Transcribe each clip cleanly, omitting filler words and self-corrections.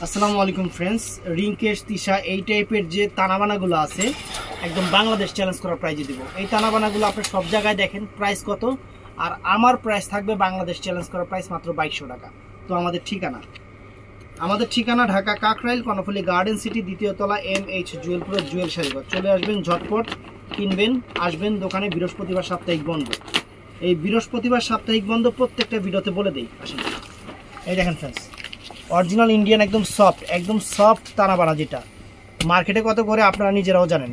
আসসালামু আলাইকুম ফ্রেন্ডস, রিংকেশ তিশা এই টাইপের যে তানাবানাগুলো আছে একদম বাংলাদেশ চ্যালেঞ্জ করার প্রাইজে দিব। এই তানাবানাগুলো আপনি সব জায়গায় দেখেন প্রাইস কত, আর আমার প্রাইস থাকবে বাংলাদেশ চ্যালেঞ্জ করার প্রাইস মাত্র 2200 টাকা। তো আমাদের ঠিকানা ঢাকা কাকরাইল কর্ণফুলী গার্ডেন সিটি, দ্বিতীয় তলা, MH জুয়েলপুরের জুয়েল শাড়িঘর। চলে আসবেন, ঝটপট কিনবেন, আসবেন দোকানে। বৃহস্পতিবার সাপ্তাহিক বন্ধ। এই বৃহস্পতিবার সাপ্তাহিক বন্ধ প্রত্যেকটা ভিডিওতে বলে দেই। আসেন, এই দেখেন ফ্রেন্ডস, অরিজিনাল ইন্ডিয়ান একদম সফট তানাবানা, যেটা মার্কেটে কত করে আপনারা নিজেরাও জানেন।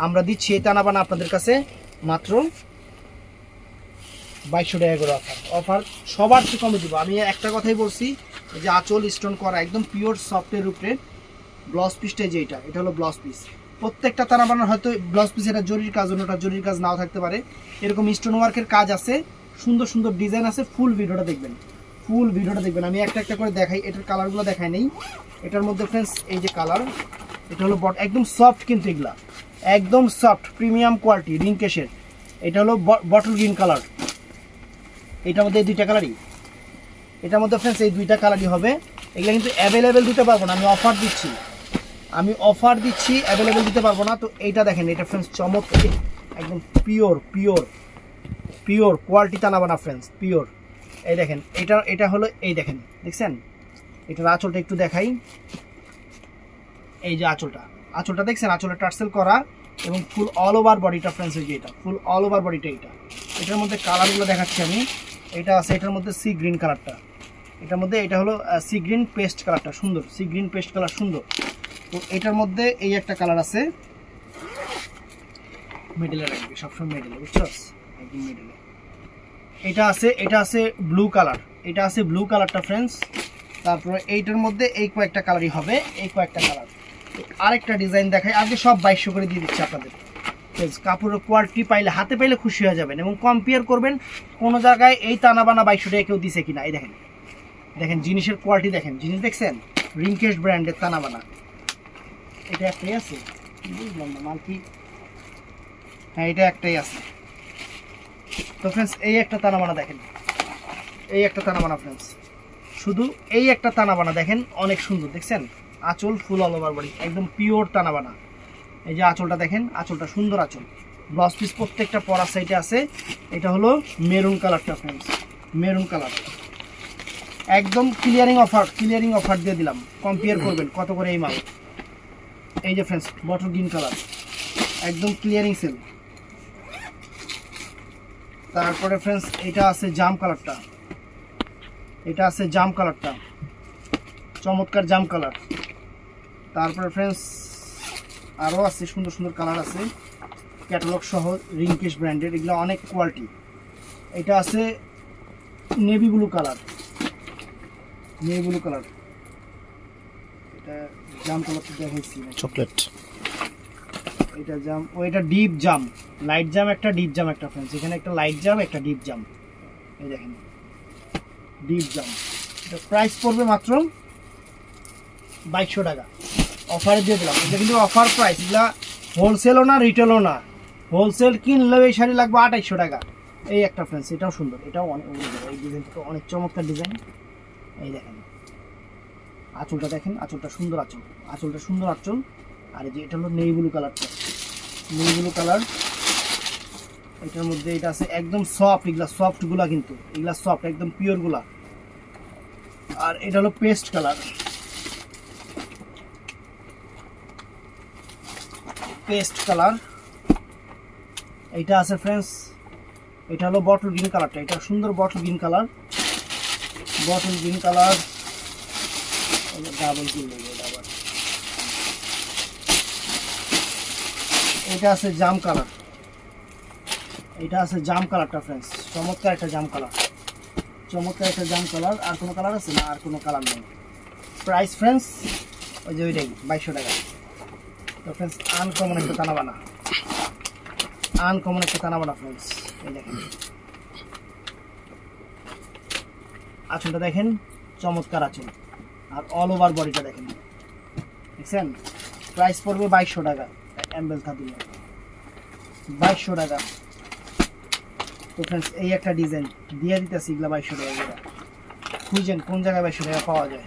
আমরা দিচ্ছি এই তানাবানা আপনাদের কাছে মাত্র 2200 টাকা করে অফার সবার চেয়ে কমে দিব। আমি একটা কথাই বলছি, যে আঁচল স্টোন করা একদম পিওর সফটের উপরে ব্লাউজ পিসটা, যে এটা হলো ব্লাউজ পিস। প্রত্যেকটা তানাবানার হয়তো ব্লাউজ পিস এটা জরির কাজ, অন্যটা জরির কাজ নাও থাকতে পারে। এরকম স্টোন ওয়ার্কের কাজ আছে, সুন্দর সুন্দর ডিজাইন আছে। ফুল ভিডিওটা দেখবেন। আমি একটা করে দেখাই। এটার কালারগুলো দেখাই নেই। এটার মধ্যে ফ্রেন্ডস এই যে কালার, এটা হলো একদম সফট, কিন্তু এগুলা একদম সফট প্রিমিয়াম কোয়ালিটি রিংকেশের। এটা হলো বটল গ্রিন কালার। এটার মধ্যে এই দুইটা কালারই, এটার মধ্যে ফ্রেন্ডস এই দুইটা কালারই হবে। এগুলো কিন্তু অ্যাভেলেবেল দিতে পারবো না, আমি অফার দিচ্ছি, অ্যাভেলেবেল দিতে পারবো না। তো এইটা দেখেন, এটা ফ্রেন্ডস চমৎকার, একদম পিওর কোয়ালিটি তানাবানা ফ্রেন্ডস, পিওর। এই দেখেন, এটা হলো, এই দেখেন, দেখছেন এটার আঁচলটা একটু দেখাই। এই যে আঁচলটা দেখছেন, আঁচলে টার্সেল করা এবং ফুল অল ওভার বডিটা ফ্রেন্ডস। এই যে এটা ফুল অল ওভার বডিটা। এটার মধ্যে কালারগুলো দেখাচ্ছি আমি। এটা আছে এটার মধ্যে সি গ্রিন কালারটা, এটার মধ্যে এটা হলো সি গ্রিন পেস্ট কালারটা, সুন্দর সি গ্রিন পেস্ট কালার, সুন্দর। তো এটার মধ্যে এই একটা কালার আছে, মিডলে রাখবি সবসময়, মিডলে, বুঝছো, একদম মিডলে। এটা আছে ব্লু কালার, এটা আছে ব্লু কালারটা ফ্রেন্ডস। তারপরে এইটার মধ্যে এই কয়েকটা কালারই হবে, এই কয়েকটা কালার। আরেকটা ডিজাইন দেখাই, আগে সব 2200 করে দিয়ে দিচ্ছি আপনাদের। কাপড়ের কোয়ালিটি পাইলে, হাতে পাইলে খুশি হয়ে যাবেন এবং কম্পেয়ার করবেন কোনো জায়গায় এই তানাবানা 2200 টাকা কেউ দিছে কিনা। এই দেখেন জিনিসের কোয়ালিটি দেখেন, জিনিস দেখছেন, রিংকেশ ব্র্যান্ডের তানাবানা। এটা একটাই আছে, বুঝলাম না মাল কি। হ্যাঁ, এটা একটাই আছে। তো ফ্রেন্ডস এই একটা তানাবানা দেখেন, এই একটা তানাবানা ফ্রেন্ডস, শুধু এই একটা তানাবানা দেখেন, অনেক সুন্দর, দেখছেন আঁচল ফুল অল ওভার বডি, একদম পিওর তানাবানা। এই যে আঁচলটা দেখেন, আঁচলটা সুন্দর আঁচল। ব্লাউজ পিস প্রত্যেকটা পরা সাইডে আছে। এটা হলো মেরুন কালারটা ফ্রেন্ডস, মেরুন কালার, একদম ক্লিয়ারিং অফার দিয়ে দিলাম। কম্পেয়ার করবেন কত করে এই মাল। এই যে ফ্রেন্ডস বটল গ্রিন কালার, একদম ক্লিয়ারিং সেল। তারপরে ফ্রেন্ডস এটা আছে জাম কালারটা, চমৎকার জাম কালার। তারপরে ফ্রেন্ডস আরও আছে সুন্দর সুন্দর কালার আছে, ক্যাটালগ সহ, রিংকেশ ব্র্যান্ডের, এগুলো অনেক কোয়ালিটি। এটা আছে নেভি ব্লু কালার, এটা জাম কালারটা দেখাইছি, চকলেট। এটা জাম, এটা ডিপ জাম, লাইট জাম একটা, ডিপ জাম একটা ফ্রেন্ডস। এখানে একটা লাইট জাম, একটা ডিপ জাম। এই দেখেন ডিপ জাম, এটা প্রাইস পড়বে মাত্র 2200 টাকা। অফারে দিয়ে দিলাম। এটা কিন্তু অফার প্রাইস, এগুলা হোলসেলও না, রিটেলও না। হোলসেল কিনলেও এই শাড়ি লাগবে 2800 টাকা। এই একটা ফ্রেন্ডস, এটাও সুন্দর, এটাও অনেক, এই ডিজাইনটা অনেক চমৎকার ডিজাইন। এই দেখেন আঁচলটা দেখেন, আঁচলটা সুন্দর আঁচল। আর এই যে এটা হলো নেভি ব্লু কালারটা, এটার মধ্যে এটা আছে একদম সফট, এগুলা সফটগুলা, কিন্তু এগুলা সফট একদম পিওরগুলা। আর এটা হলো পেস্ট কালার, এইটা আছে ফ্রেন্ডস। এটা হলো বটল গ্রিন কালারটা, এটা সুন্দর bottle green colour, double green. এটা আছে জাম কালারটা ফ্রেন্ডস, চমৎকার একটা জাম কালার। আর কোনো কালার আছে না? আর কোনো কালার নেই। প্রাইস ফ্রেন্ডস ওই যে ওইটাই 2200 টাকা। তো ফ্রেন্ডস আনকমন একটা তানাবানা ফ্রেন্ডস। এই দেখেন আঁচলটা দেখেন, চমৎকার আঁচল, আর অল ওভার বডিটা দেখেন, দেখছেন। প্রাইস পড়বে 2200 টাকা, অ্যাম্বেল থা দিলে 2200 টাকা। তো ফ্রেন্ডস এই একটা ডিজাইন দিয়ে দিতেছি, এগুলা 2200 টাকা। খুঁজেন কোন জায়গায় 2200 টাকা পাওয়া যায়।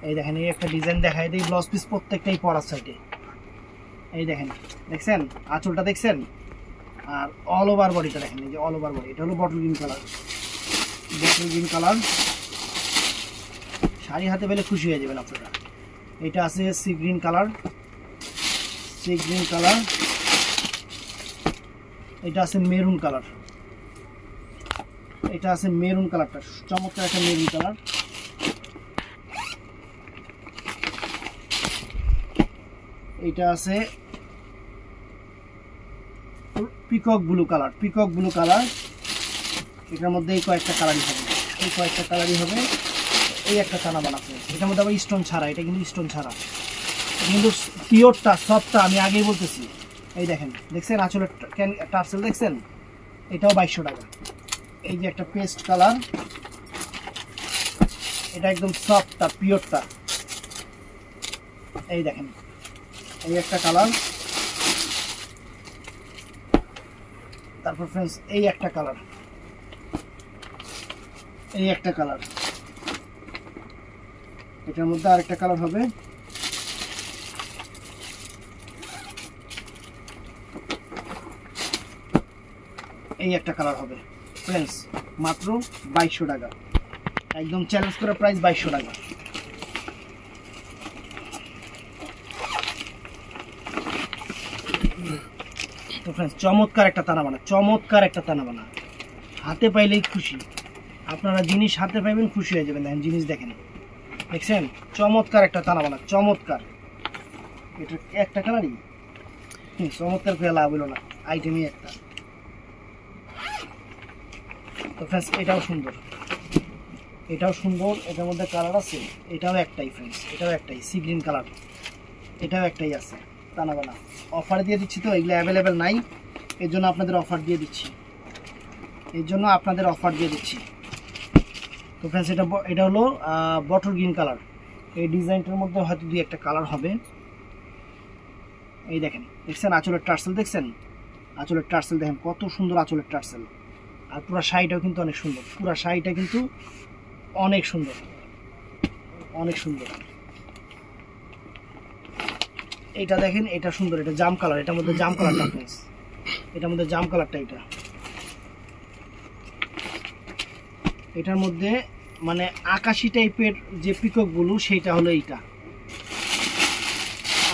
এই দেখেন এই একটা ডিজাইন দেখাই দিই, ব্লাউজ পিস প্রত্যেকটাই পরার সাইডে। এই দেখেন, দেখছেন আঁচলটা দেখছেন, আর অল ওভার বডিটা দেখেন, এই যে অল ওভার বডি। এটা হলো bottle green colour, bottle green colour. Sari হাতে পেলে খুশি হয়ে যাবেন আপনারা। এটা আছে sea green colour, sea green colour. এটা আছে মেরুন কালার, এটা আছে মেরুন কালারটা, চমৎকার একটা মেরুন কালার। এটা আছে peacock blue colour, peacock blue colour. এটার মধ্যে এই কয়েকটা কালারই হবে, এই কয়েকটা কালারই হবে। এই একটা টানা বানাতে, এটার মধ্যে আবার স্টোন ছাড়া, এটা কিন্তু স্টোন ছাড়া, কিন্তু পিওরটা সফটটা আমি আগেই বলতেছি। এই দেখেন, দেখছেন আঁচলের টার্সেল দেখছেন, এটাও 2200 টাকা। এই যে একটা পেস্ট কালার, এটা একদম সফটটা পিওরটা। এই দেখেন এই একটা কালার। তারপর ফ্রেন্ডস এই একটা কালার, এই একটা কালার। এটার মধ্যে আরেকটা কালার হবে, এই একটা কালার হবে। ফ্রেন্ডস মাত্র 2200 টাকা, একদম চ্যালেঞ্জ করা প্রাইস 2200 টাকা। তো ফ্রেন্ডস চমৎকার একটা তানা বানা, চমৎকার একটা তানা বানা, হাতে পাইলেই খুশি। আপনারা জিনিস হাতে পাইবেন খুশি হয়ে যাবেন। দেখেন জিনিস দেখেন, দেখছেন চমৎকার একটা তানা বানা, চমৎকার। এটা একটা কালারই চমৎকার করে লাভ হলো না, আইটেমই একটা। তো ফ্রেন্ডস এটাও সুন্দর, এটাও সুন্দর। এটার মধ্যে কালার আছে, এটাও একটাই ফ্রেন্ডস, এটাও একটাই সি গ্রিন কালার, এটাও একটাই আছে টানা বানা। অফার দিয়ে দিচ্ছি তো, এগুলো অ্যাভেলেবেল নাই, এর জন্য আপনাদের অফার দিয়ে দিচ্ছি, এর জন্য আপনাদের অফার দিয়ে দিচ্ছি। তো ফ্রেন্ডস এটা হলো বটল গ্রিন কালার। এই ডিজাইনটার মধ্যে হয়তো দুই একটা কালার হবে। এই দেখেন, দেখছেন আঁচলের টার্সেল, দেখছেন আঁচলের টার্সেল, দেখেন কত সুন্দর আঁচলের টার্সেল। আর পুরো শাড়িটাও কিন্তু অনেক সুন্দর, পুরো শাড়িটা কিন্তু অনেক সুন্দর, অনেক সুন্দর। এটা দেখেন, এটা সুন্দর, এটা জাম কালার, এটার মধ্যে জাম কালারটা ফ্রেন্ডস, এটার মধ্যে জাম কালারটা। এটার মধ্যে মানে আকাশি টাইপের যে পিকক গুলো, সেইটা হলো এইটা।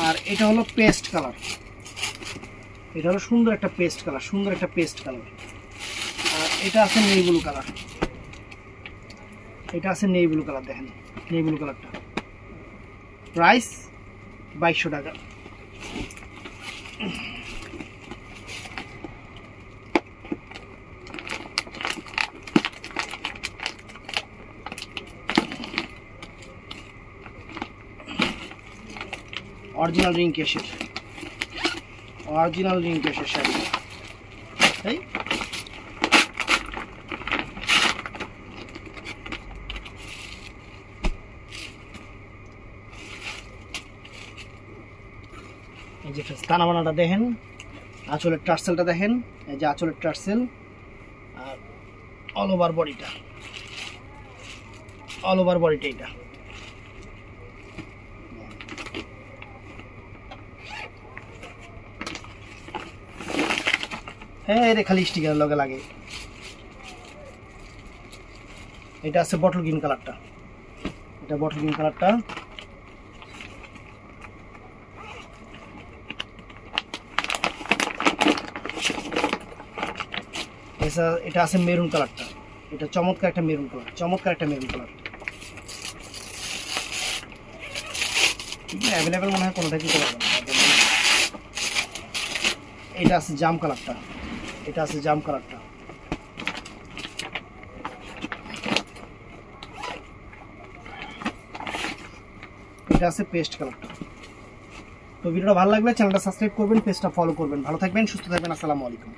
আর এটা হলো পেস্ট কালার, এটা হলো সুন্দর একটা পেস্ট কালার, সুন্দর একটা পেস্ট কালার। আর এটা আছে নেই ব্লু কালার, এটা আছে নেই ব্লু কালার। দেখেন নেই ব্লু কালারটা, প্রাইস 2200 টাকা। অরিজিনাল রিং কেসের, অরিজিনাল রিং কেসের শাড়ি। এই যে টানা বানাটা দেখেন, আঁচলের টার্সেলটা দেখেন, এই যে আঁচলের টার্সেল। আর অল ওভার বডিটা, অল ওভার বডিটা এটা। হ্যাঁ এটা খালি স্টিকারের লগে লাগে। এটা আছে বটল গ্রিন কালারটা, এটা বটল গ্রিন কালারটা। এটা আছে মেরুন কালারটা, এটা চমৎকার একটা মেরুন কালার, চমৎকার একটা মেরুন কালার। অ্যাভেলেবেল মনে হয় কোনোটা কি করে। এটা আছে জাম কালারটা, এটা আছে জাম কালারটা। এটা আছে পেস্ট কালারটা। তো ভিডিওটা ভালো লাগলে চ্যানেলটা সাবস্ক্রাইব করবেন, পেজটা ফলো করবেন। ভালো থাকবেন, সুস্থ থাকবেন, আসসালামু আলাইকুম।